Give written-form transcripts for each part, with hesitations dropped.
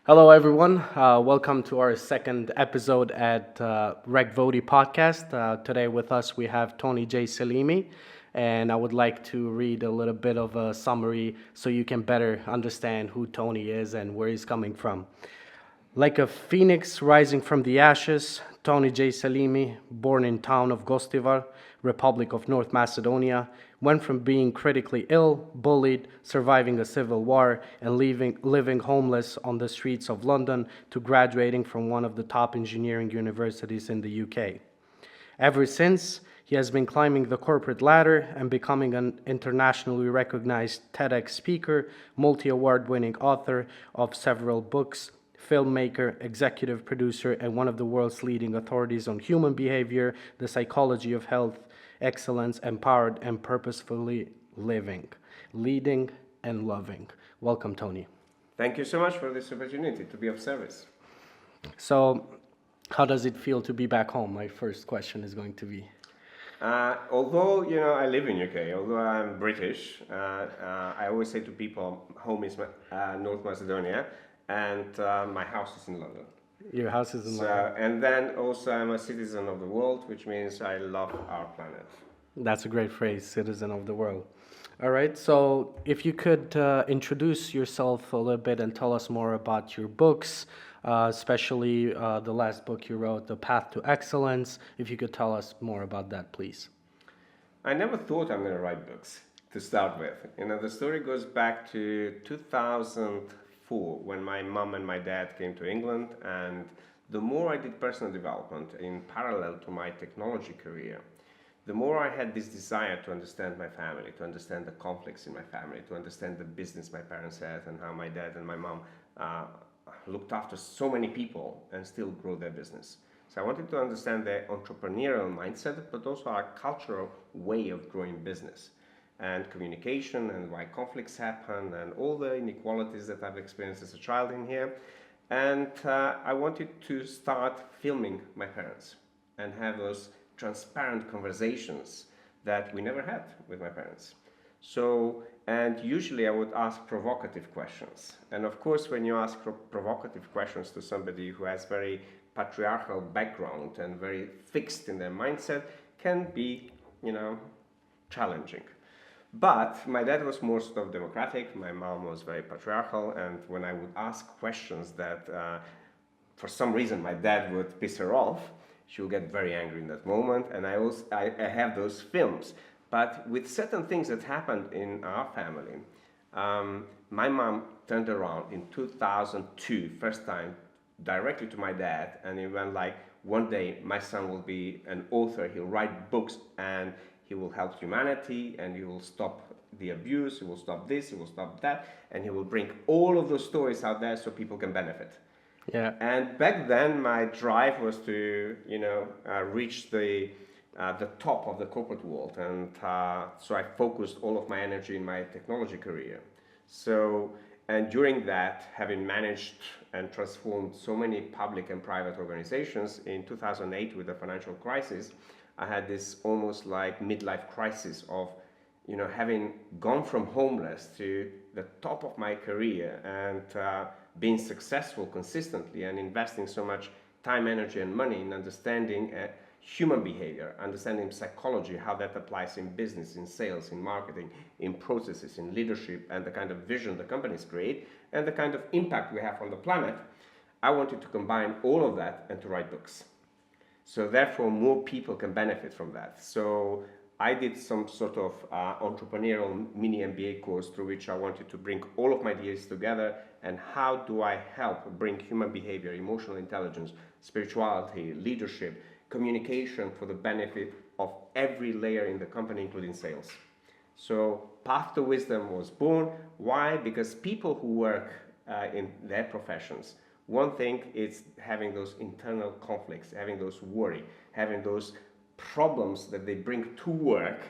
Hello, everyone. Welcome to our second episode at Rec Voti podcast. Today with us we have Tony J. Selimi, and I would like to read a little bit of a summary so you can better understand who Tony is and where he's coming from. Like a phoenix rising from the ashes, Tony J. Salimi, born in town of Gostivar, Republic of North Macedonia, went from being critically ill, bullied, surviving a civil war, and living homeless on the streets of London to graduating from one of the top engineering universities in the UK. Ever since, he has been climbing the corporate ladder and becoming an internationally recognized TEDx speaker, multi-award winning author of several books, filmmaker, executive producer, and one of the world's leading authorities on human behavior, the psychology of health, excellence, empowered, and purposefully living, leading, and loving. Welcome, Tony. Thank you so much for this opportunity to be of service. So, how does it feel to be back home? My first question is going to be. Although I live in UK, although I'm British, I always say to people, home is North Macedonia, and my house is in London. Your house is in London. And then also I'm a citizen of the world, which means I love our planet. That's a great phrase, citizen of the world. All right, so if you could introduce yourself a little bit and tell us more about your books, especially the last book you wrote, The Path to Excellence. If you could tell us more about that, please. I never thought I'm going to write books to start with. The story goes back to 2004 when my mom and my dad came to England, and the more I did personal development in parallel to my technology career, the more I had this desire to understand my family, to understand the conflicts in my family, to understand the business my parents had and how my dad and my mom looked after so many people and still grow their business. So I wanted to understand their entrepreneurial mindset, but also our cultural way of growing business and communication and why conflicts happen and all the inequalities that I've experienced as a child in here. And I wanted to start filming my parents and have those transparent conversations that we never had with my parents. So, and usually I would ask provocative questions. And of course, when you ask provocative questions to somebody who has very patriarchal background and very fixed in their mindset, can be, challenging. But my dad was more sort of democratic, my mom was very patriarchal, and when I would ask questions that for some reason my dad would piss her off, she would get very angry in that moment, and I have those films. But with certain things that happened in our family, my mom turned around in 2002, first time, directly to my dad, and he went like, one day my son will be an author, he'll write books, and he will help humanity, and he will stop the abuse, he will stop this, he will stop that, and he will bring all of those stories out there so people can benefit. Yeah. And back then, my drive was to, reach the top of the corporate world, and so I focused all of my energy in my technology career. So, and during that, having managed and transformed so many public and private organizations, in 2008 with the financial crisis, I had this almost like midlife crisis of, having gone from homeless to the top of my career and being successful consistently and investing so much time, energy, and money in understanding human behavior, understanding psychology, how that applies in business, in sales, in marketing, in processes, in leadership, and the kind of vision the companies create, and the kind of impact we have on the planet, I wanted to combine all of that and to write books. So therefore, more people can benefit from that. So I did some sort of entrepreneurial mini MBA course through which I wanted to bring all of my ideas together and how do I help bring human behavior, emotional intelligence, spirituality, leadership, communication for the benefit of every layer in the company, including sales. So Path to Wisdom was born. Why? Because people who work in their professions, one thing is having those internal conflicts, having those worry, having those problems that they bring to work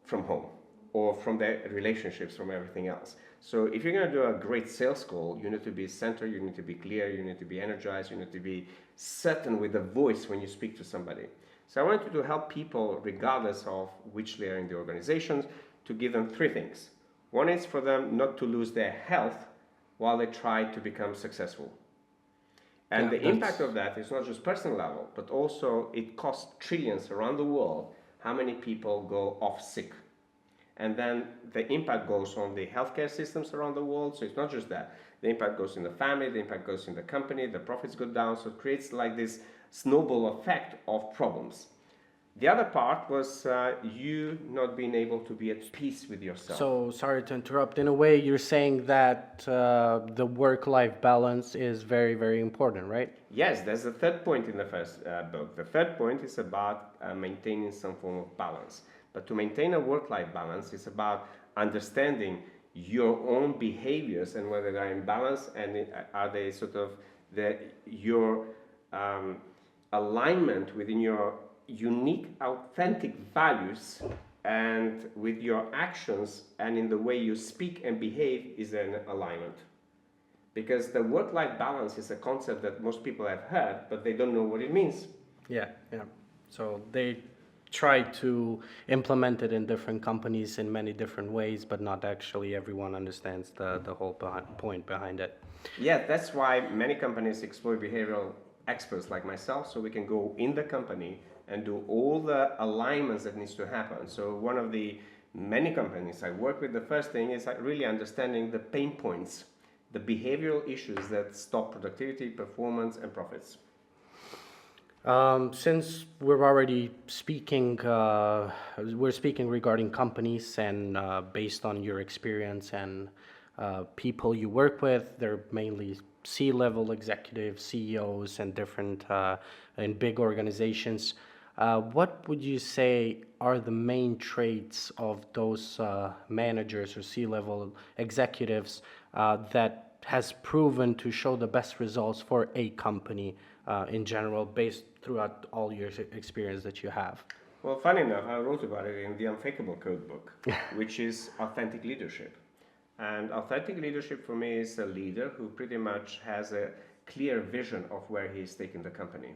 from home or from their relationships, from everything else. So if you're going to do a great sales call, you need to be centered, you need to be clear, you need to be energized, you need to be certain with the voice when you speak to somebody. So I wanted to help people, regardless of which layer in the organizations, to give them three things. One is for them not to lose their health while they try to become successful. And Yeah, the impact of that is not just personal level, but also it costs trillions around the world how many people go off sick. And then the impact goes on the healthcare systems around the world. So it's not just that. The impact goes in the family, the impact goes in the company, the profits go down. So it creates like this snowball effect of problems. The other part was you not being able to be at peace with yourself. So, sorry to interrupt. In a way, you're saying that the work-life balance is very, very important, right? Yes, there's a third point in the first book. The third point is about maintaining some form of balance. But to maintain a work-life balance is about understanding your own behaviors and whether they're in balance and are they sort of your alignment within your unique, authentic values and with your actions and in the way you speak and behave is an alignment. Because the work-life balance is a concept that most people have heard, but they don't know what it means. Yeah, yeah. So they try to implement it in different companies in many different ways, but not actually everyone understands the whole point behind it. Yeah, that's why many companies employ behavioral experts like myself, so we can go in the company and do all the alignments that needs to happen. So one of the many companies I work with, the first thing is like really understanding the pain points, the behavioral issues that stop productivity, performance, and profits. Since we're already speaking, we're speaking regarding companies and based on your experience and people you work with, they're mainly C-level executives, CEOs, and different in big organizations. What would you say are the main traits of those managers or C-level executives that has proven to show the best results for a company in general, based throughout all your experience that you have? Well, funny enough, I wrote about it in the Unfakeable Code book, which is authentic leadership. And authentic leadership for me is a leader who pretty much has a clear vision of where he is taking the company.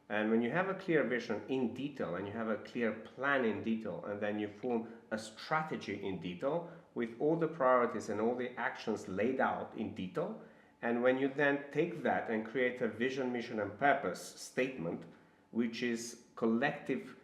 And when you have a clear vision in detail and you have a clear plan in detail and then you form a strategy in detail with all the priorities and all the actions laid out in detail, and when you then take that and create a vision, mission and purpose statement, which is collective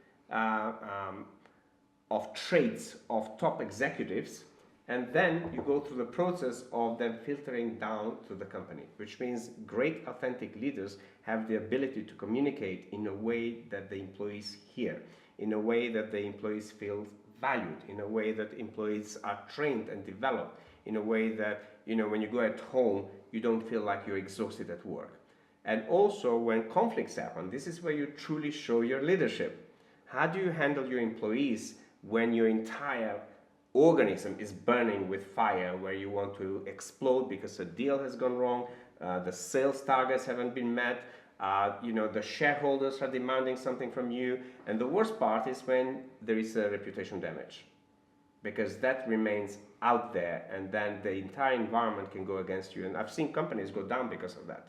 of traits of top executives, and then you go through the process of them filtering down to the company, which means great authentic leaders have the ability to communicate in a way that the employees hear, in a way that the employees feel valued, in a way that employees are trained and developed, in a way that, you know, when you go at home, you don't feel like you're exhausted at work. And also when conflicts happen, this is where you truly show your leadership. How do you handle your employees when your entire organism is burning with fire, where you want to explode because a deal has gone wrong, the sales targets haven't been met, the shareholders are demanding something from you, and the worst part is when there is a reputation damage, because that remains out there and then the entire environment can go against you. And I've seen companies go down because of that.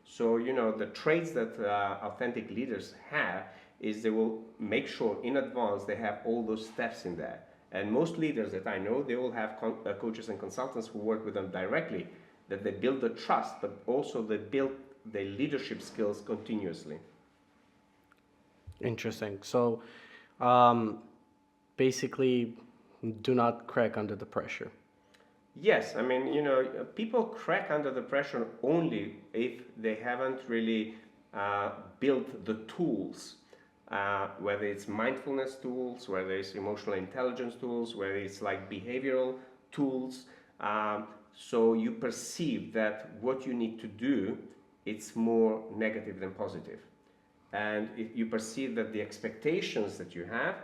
So, the traits that authentic leaders have is they will make sure in advance they have all those steps in there. And most leaders that I know, they will have coaches and consultants who work with them directly, that they build the trust, but also they build their leadership skills continuously. Interesting. So basically, do not crack under the pressure. Yes, I mean, people crack under the pressure only if they haven't really built the tools. Whether it's mindfulness tools, whether it's emotional intelligence tools, whether it's like behavioral tools, so you perceive that what you need to do, it's more negative than positive. And if you perceive that the expectations that you have,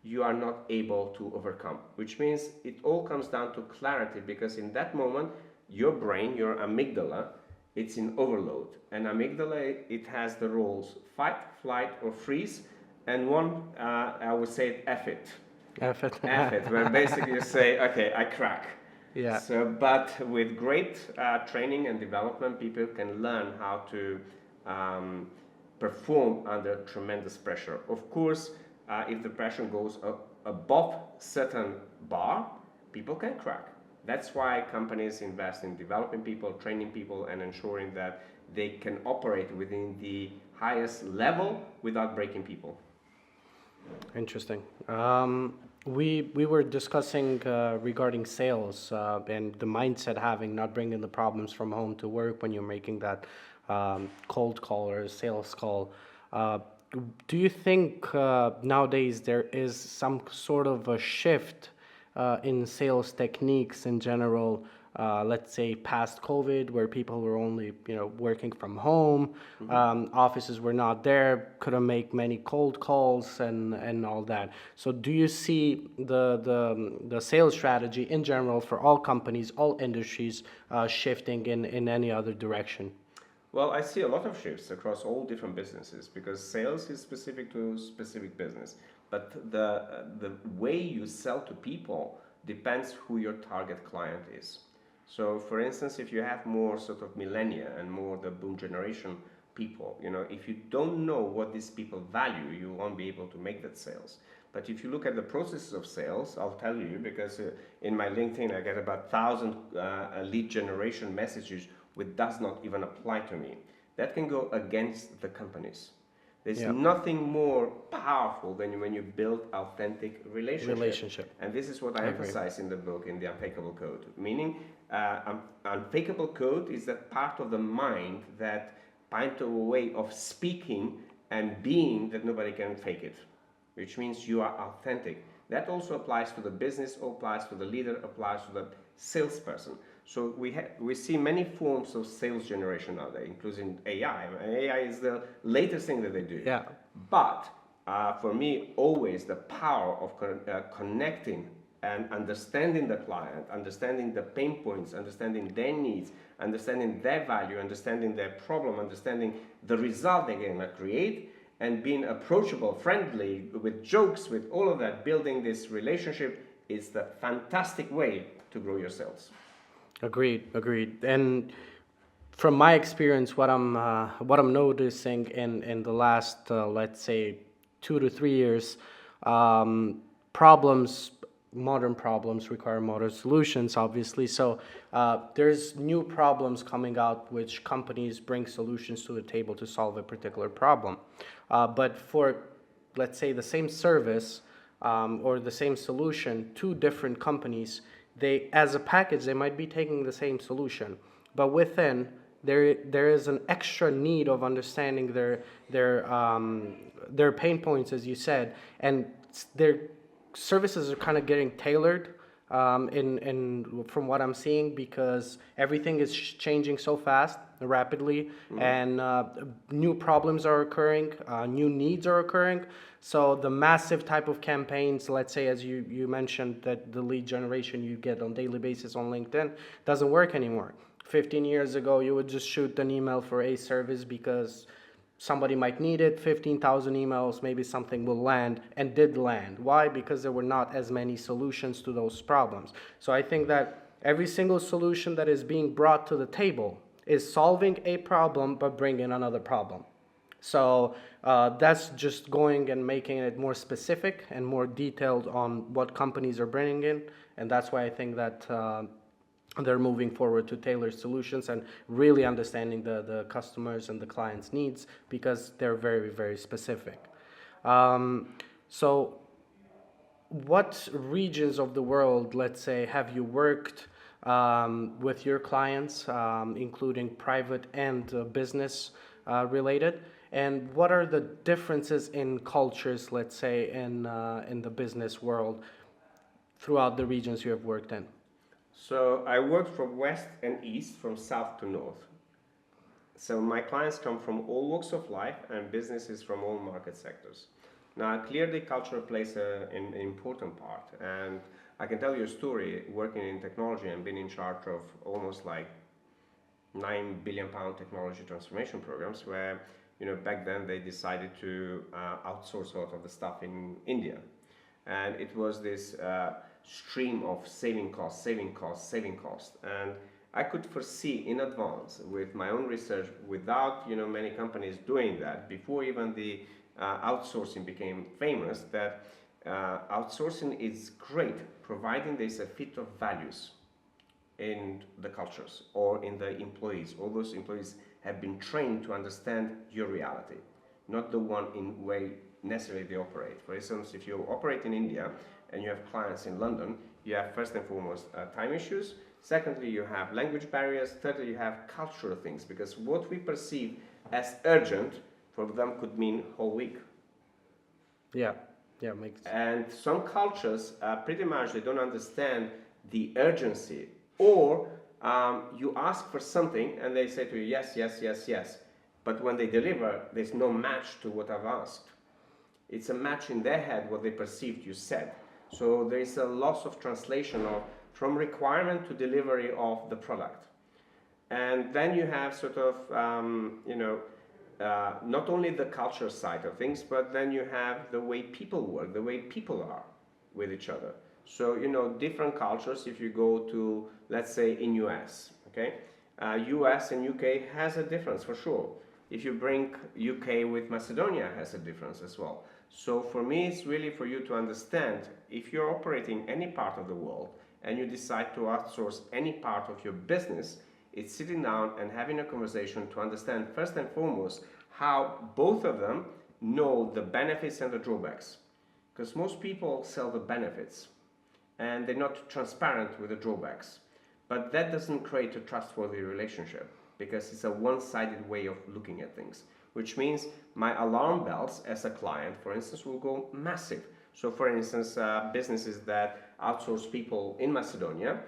you are not able to overcome, which means it all comes down to clarity, because in that moment, your brain, your amygdala, it's in overload. And amygdala, it has the roles fight, flight, or freeze. And one, I would say, F it. F it. F it, where basically you say, okay, I crack. Yeah. So, but with great training and development, people can learn how to perform under tremendous pressure. Of course, if the pressure goes above certain bar, people can crack. That's why companies invest in developing people, training people, and ensuring that they can operate within the highest level without breaking people. Interesting. We were discussing regarding sales and the mindset having not bringing the problems from home to work when you're making that cold call or sales call. Uh, do you think nowadays there is some sort of a shift in sales techniques in general? Let's say past COVID, where people were only working from home, offices were not there, couldn't make many cold calls and all that. So do you see the sales strategy in general for all companies, all industries shifting in any other direction? Well, I see a lot of shifts across all different businesses because sales is specific to specific business. But the way you sell to people depends who your target client is. So, for instance, if you have more sort of millennia and more the boom generation people, if you don't know what these people value, you won't be able to make that sales. But if you look at the processes of sales, I'll tell you, because in my LinkedIn I get about 1,000 lead generation messages which does not even apply to me. That can go against the companies. There's nothing more powerful than when you build authentic relationship. And this is what I emphasize in the book, in the Unfakeable Code. Meaning, Unfakeable Code is that part of the mind that finds a way of speaking and being that nobody can fake it, which means you are authentic. That also applies to the business, applies to the leader, applies to the salesperson. So we see many forms of sales generation out there, including AI. AI is the latest thing that they do. Yeah. But for me, always the power of connecting and understanding the client, understanding the pain points, understanding their needs, understanding their value, understanding their problem, understanding the result they're going to create, and being approachable, friendly, with jokes, with all of that, building this relationship is the fantastic way to grow your sales. Agreed. And from my experience, what I'm noticing in the last let's say 2 to 3 years, modern problems require modern solutions, obviously. So there's new problems coming out which companies bring solutions to the table to solve a particular problem. But for, let's say, the same service or the same solution, two different companies, they, as a package, they might be taking the same solution, but within there is an extra need of understanding their pain points, as you said, and their services are kind of getting tailored in from what I'm seeing, because everything is changing so fast, rapidly, and new problems are occurring, new needs are occurring. So the massive type of campaigns, let's say, as you mentioned, that the lead generation you get on daily basis on LinkedIn doesn't work anymore. 15 years ago, you would just shoot an email for a service because somebody might need it, 15,000 emails, maybe something will land, and did land. Why? Because there were not as many solutions to those problems. So I think that every single solution that is being brought to the table is solving a problem but bringing another problem. So that's just going and making it more specific and more detailed on what companies are bringing in, and that's why I think that they're moving forward to tailored solutions and really understanding the customers and the clients' needs, because they're very, very specific. So what regions of the world, let's say, have you worked with your clients, including private and business related? And what are the differences in cultures, let's say, in the business world throughout the regions you have worked in? So I worked from west and east, from south to north. So my clients come from all walks of life and businesses from all market sectors. Now, clearly culture plays an important part, and I can tell you a story working in technology and being in charge of almost like £9 billion technology transformation programs, where back then they decided to outsource a lot of the stuff in India. And it was this stream of saving costs. And I could foresee in advance with my own research, without many companies doing that, before even the outsourcing became famous, that outsourcing is great, providing there's a fit of values in the cultures or in the employees. All those employees have been trained to understand your reality, not the one in way necessarily they operate. For instance, if you operate in India and you have clients in London, you have first and foremost time issues. Secondly, you have language barriers. Thirdly, you have cultural things, because what we perceive as urgent for them could mean whole week. Yeah, yeah, makes sense. And some cultures, pretty much, they don't understand the urgency. Or you ask for something and they say to you, yes, yes, yes, yes. But when they deliver, there's no match to what I've asked. It's a match in their head, what they perceived you said. So there is a loss of translation from requirement to delivery of the product. And then you have sort of, not only the culture side of things, but then you have the way people work, the way people are with each other. So, different cultures, if you go to, let's say, in US, okay? US and UK has a difference for sure. If you bring UK with Macedonia, has a difference as well. So for me, it's really for you to understand, if you're operating any part of the world and you decide to outsource any part of your business, it's sitting down and having a conversation to understand first and foremost how both of them know the benefits and the drawbacks. Because most people sell the benefits and they're not transparent with the drawbacks. But that doesn't create a trustworthy relationship, because it's a one-sided way of looking at things, which means my alarm bells as a client, for instance, will go massive. So for instance, businesses that outsource people in Macedonia,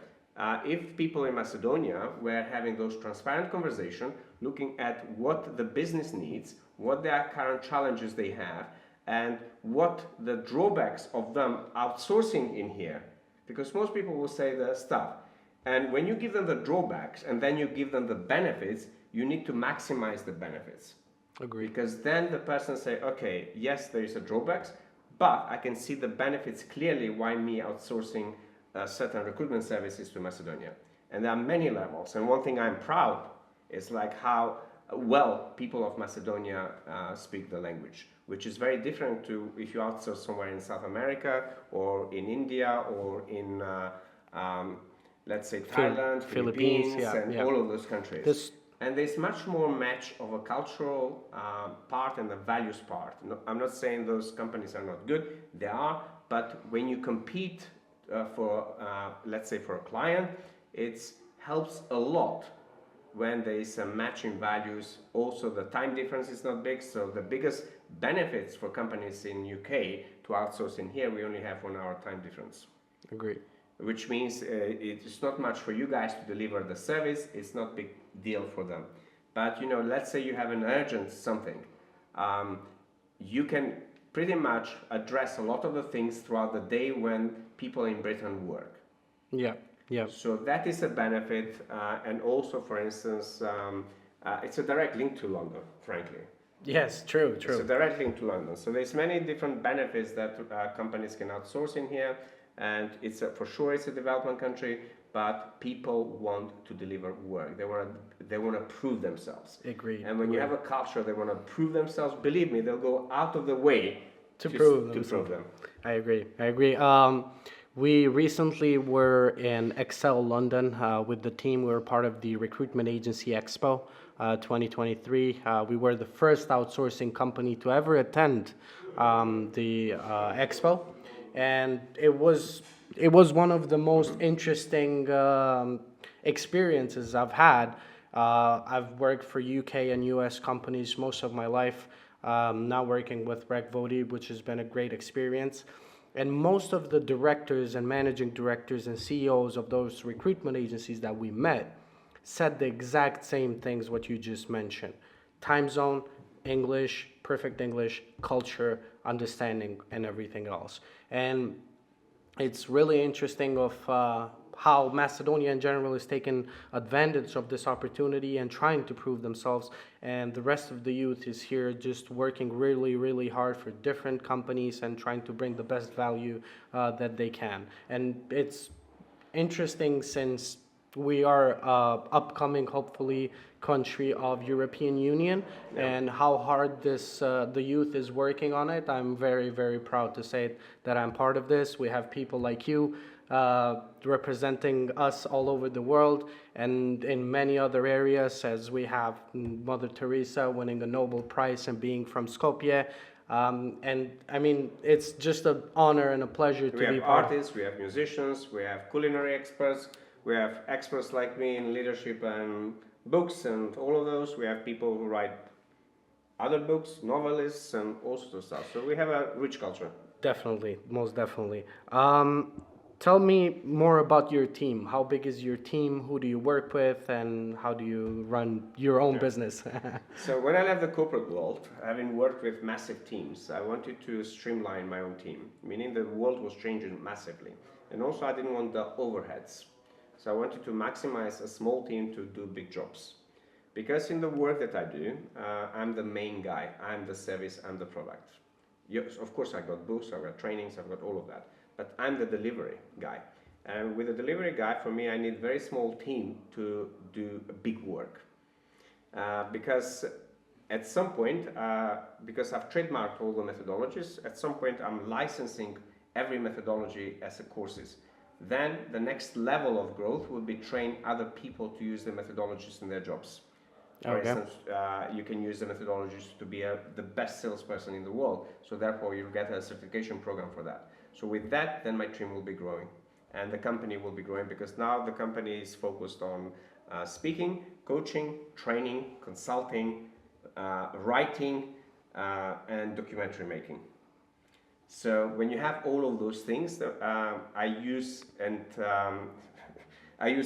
if people in Macedonia were having those transparent conversations, looking at what the business needs, what their current challenges they have, and what the drawbacks of them outsourcing in here, because most people will say the stuff. And when you give them the drawbacks and then you give them the benefits, you need to maximize the benefits. Agreed. Because then the person say, okay, yes, there is a drawbacks, but I can see the benefits clearly why me outsourcing certain recruitment services to Macedonia. And there are many levels. And one thing I'm proud is like how well people of Macedonia speak the language, which is very different to if you outsource somewhere in South America or in India or in let's say Thailand, Philippines, and all of those countries. And there's much more match of a cultural part and the values part. No, I'm not saying those companies are not good, they are, but when you compete for, let's say for a client, it helps a lot when there is a match in values. Also the time difference is not big, so the biggest benefits for companies in UK to outsource in here, we only have 1 hour time difference. Agreed. Which means it's not much for you guys to deliver the service, it's not big deal for them. But let's say you have an urgent something, you can pretty much address a lot of the things throughout the day when people in Britain work. Yeah, yeah. So that is a benefit, and also, for instance, it's a direct link to London, frankly. Yes, true. It's a direct link to London. So there's many different benefits that companies can outsource in here. And for sure it's a development country, but people want to deliver work. They want to prove themselves. Agreed. And when you have a culture, they want to prove themselves. Believe me, they'll go out of the way to prove them. I agree. We recently were in Excel London with the team. We were part of the Recruitment Agency Expo 2023. We were the first outsourcing company to ever attend the expo. And it was one of the most interesting experiences I've had. I've worked for UK and US companies most of my life, now working with Recvoti, which has been a great experience. And most of the directors and managing directors and CEOs of those recruitment agencies that we met said the exact same things what you just mentioned. Time zone, English, perfect English, culture, understanding, and everything else. And it's really interesting of how Macedonia in general is taking advantage of this opportunity and trying to prove themselves. And the rest of the youth is here just working really, really hard for different companies and trying to bring the best value that they can. And it's interesting since we are upcoming, hopefully, country of European Union, and how hard this the youth is working on it. I'm very, very proud to say that I'm part of this. We have people like you representing us all over the world and in many other areas, as we have Mother Teresa winning a Nobel Prize and being from Skopje. And I mean, it's just an honor and a pleasure to We be have part. artists, we have musicians, we have culinary experts, we have experts like me in leadership and books and all of those. We have people who write other books, novelists, and all sorts of stuff. So we have a rich culture. Definitely, most definitely. Tell me more about your team. How big is your team? Who do you work with, and how do you run your own business? So when I left the corporate world, having worked with massive teams, I wanted to streamline my own team, meaning the world was changing massively. And also I didn't want the overheads. So I wanted to maximize a small team to do big jobs. Because in the work that I do, I'm the main guy. I'm the service, I'm the product. Yes, of course, I got books, I've got trainings, I've got all of that. But I'm the delivery guy. And with the delivery guy, for me, I need a very small team to do big work. Because at some point, because I've trademarked all the methodologies, at some point I'm licensing every methodology as a courses. Then the next level of growth will be train other people to use the methodologies in their jobs. For instance, you can use the methodologies to be the best salesperson in the world. So therefore, you get a certification program for that. So with that, then my team will be growing. And the company will be growing because now the company is focused on speaking, coaching, training, consulting, writing, and documentary making. So when you have all of those things, I use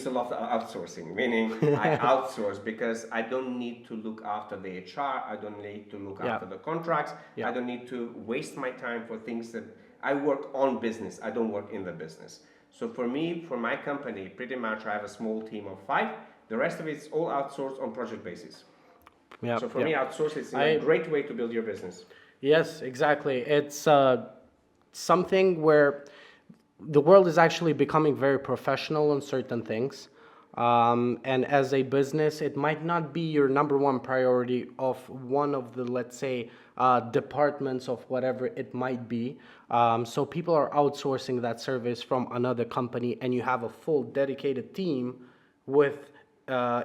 a lot of outsourcing, meaning I outsource because I don't need to look after the HR, I don't need to look after the contracts, I don't need to waste my time for things that I work on business, I don't work in the business. So for me, for my company, pretty much I have a small team of 5, the rest of it's all outsourced on project basis. So for me, outsource is a great way to build your business. Yes, exactly. It's something where the world is actually becoming very professional on certain things. And as a business, it might not be your number one priority of one of the, let's say, departments of whatever it might be. So people are outsourcing that service from another company, and you have a full dedicated team with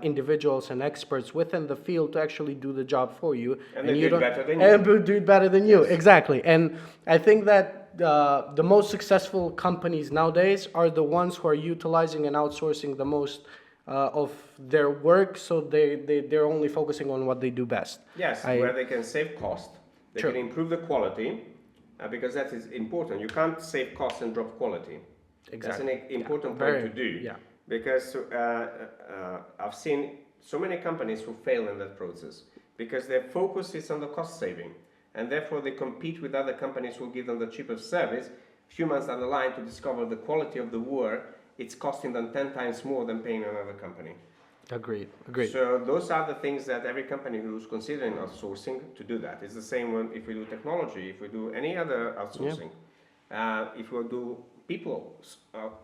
individuals and experts within the field to actually do the job for you. And they do it better than you. And do it better than you, exactly. And I think that the most successful companies nowadays are the ones who are utilizing and outsourcing the most of their work, so they're only focusing on what they do best. Yes, where they can save cost, they can improve the quality, because that is important. You can't save cost and drop quality. Exactly. That's an important point to do. Yeah. Because I've seen so many companies who fail in that process because their focus is on the cost saving, and therefore they compete with other companies who give them the cheapest service. Few months down the line, to discover the quality of the work, it's costing them 10 times more than paying another company. Agreed. So those are the things that every company who's considering outsourcing to do that. It's the same when if we do technology, if we do any other outsourcing, if we do people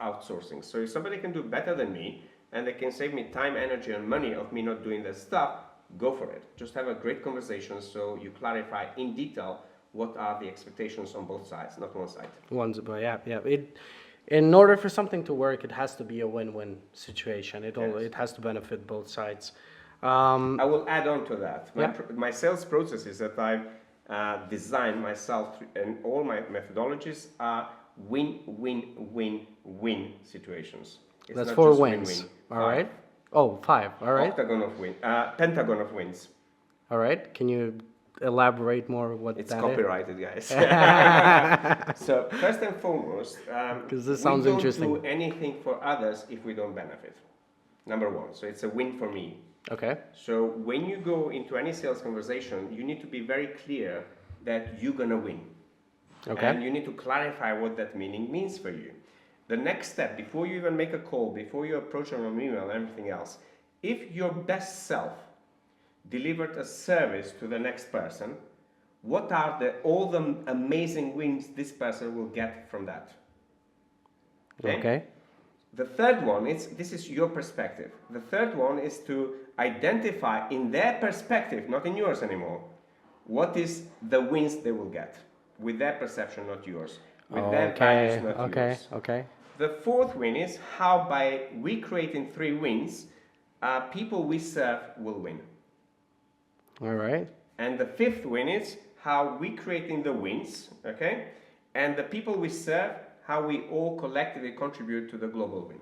outsourcing. So if somebody can do better than me and they can save me time, energy, and money of me not doing that stuff, go for it. Just have a great conversation so you clarify in detail what are the expectations on both sides, not one side. In order for something to work, it has to be a win-win situation. It has to benefit both sides. I will add on to that. My sales processes that I've designed myself and all my methodologies are win-win-win-win situations. It's That's not 4 just wins. win-win. All right. Oh, 5. All right. Pentagon of wins. All right. Can you elaborate more what it's that is? Copyrighted, guys. So first and foremost, because this sounds interesting. We don't do anything for others if we don't benefit. Number 1. So it's a win for me. Okay. So when you go into any sales conversation, you need to be very clear that you're gonna win. Okay. And you need to clarify what that meaning means for you. The next step, before you even make a call, before you approach an email and everything else, if your best self delivered a service to the next person, what are all the amazing wins this person will get from that? Okay. The third one is, this is your perspective. The third one is to identify in their perspective, not in yours anymore, what is the wins they will get with their perception, not yours, with their values, not yours. Okay. The fourth win is how by we creating 3 wins, people we serve will win. All right. And the fifth win is how we creating the wins, okay? And the people we serve, how we all collectively contribute to the global win.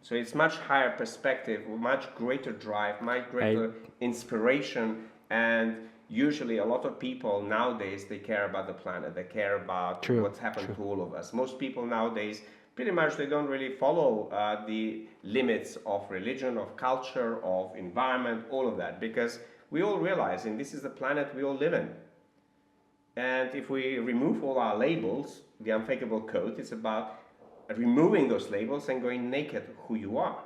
So it's much higher perspective, much greater drive, much greater inspiration, and usually a lot of people nowadays, they care about the planet, they care about what's happened to all of us. Most people nowadays, pretty much they don't really follow the limits of religion, of culture, of environment, all of that, because we all realize, and this is the planet we all live in. And if we remove all our labels, the Unfakeable Code is about removing those labels and going naked who you are.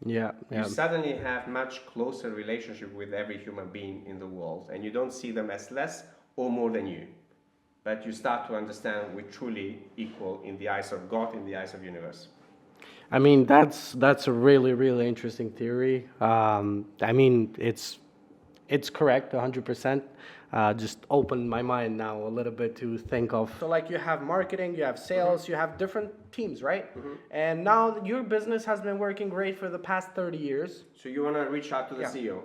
Yeah. You suddenly have much closer relationship with every human being in the world, and you don't see them as less or more than you. But you start to understand we're truly equal in the eyes of God, in the eyes of the universe. I mean, that's a really, really interesting theory. I mean, it's correct 100%. Just opened my mind now a little bit to think of. So like you have marketing, you have sales, you have different teams, right? And now your business has been working great for the past 30 years. So you want to reach out to the CEO?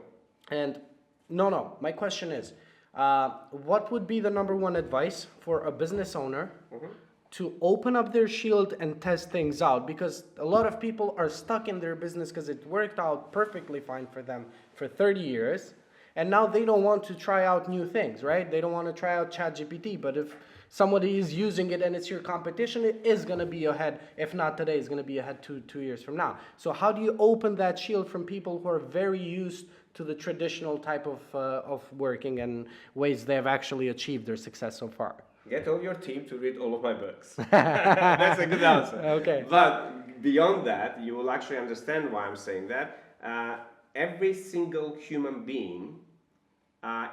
And no, my question is, what would be the number one advice for a business owner to open up their shield and test things out? Because a lot of people are stuck in their business because it worked out perfectly fine for them for 30 years. And now they don't want to try out new things, right? They don't want to try out ChatGPT. But if somebody is using it and it's your competition, it is going to be ahead. If not today, it's going to be ahead 2 years from now. So how do you open that shield from people who are very used to the traditional type of working and ways they have actually achieved their success so far? Get all your team to read all of my books. That's a good answer. Okay. But beyond that, you will actually understand why I'm saying that. Every single human being,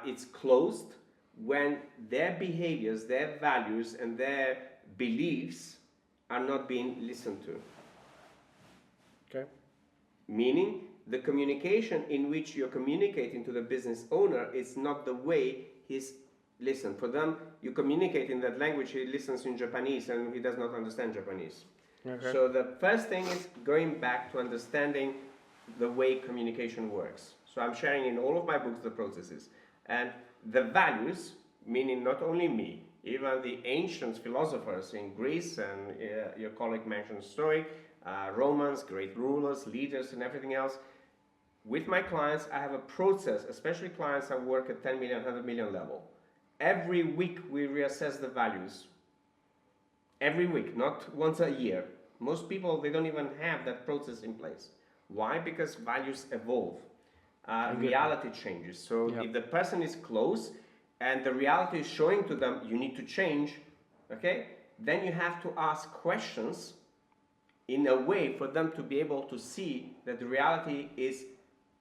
it's closed when their behaviors, their values, and their beliefs are not being listened to. Okay. Meaning, the communication in which you're communicating to the business owner is not the way he's listened. For them, you communicate in that language, he listens in Japanese and he does not understand Japanese. Okay. So the first thing is going back to understanding the way communication works. So I'm sharing in all of my books the processes. And the values, meaning not only me, even the ancient philosophers in Greece, and your colleague mentioned Stoic, Romans, great rulers, leaders, and everything else. With my clients, I have a process, especially clients that work at 10 million, 100 million level. Every week we reassess the values. Every week, not once a year. Most people, they don't even have that process in place. Why? Because values evolve. Reality changes. So if the person is close and the reality is showing to them, you need to change, okay? Then you have to ask questions in a way for them to be able to see that the reality is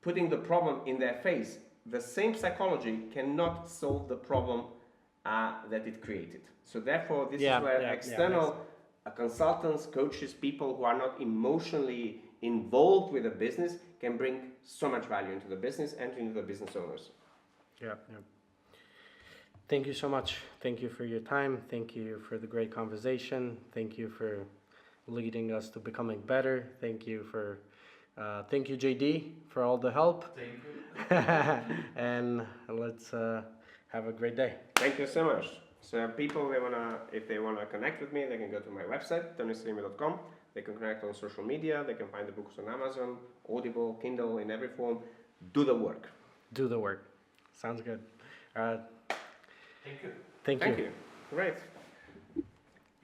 putting the problem in their face. The same psychology cannot solve the problem that it created. So therefore, this is where external consultants, coaches, people who are not emotionally involved with a business can bring so much value into the business and into the business owners. Yeah. Thank you so much. Thank you for your time. Thank you for the great conversation. Thank you for leading us to becoming better. Thank you, JD, for all the help. Thank you. And let's have a great day. Thank you so much. So people, if they wanna connect with me, they can go to my website, tonyselimi.com. They can connect on social media. They can find the books on Amazon, Audible, Kindle, in every form. Do the work. Do the work. Sounds good. Thank you. Thank you. Great.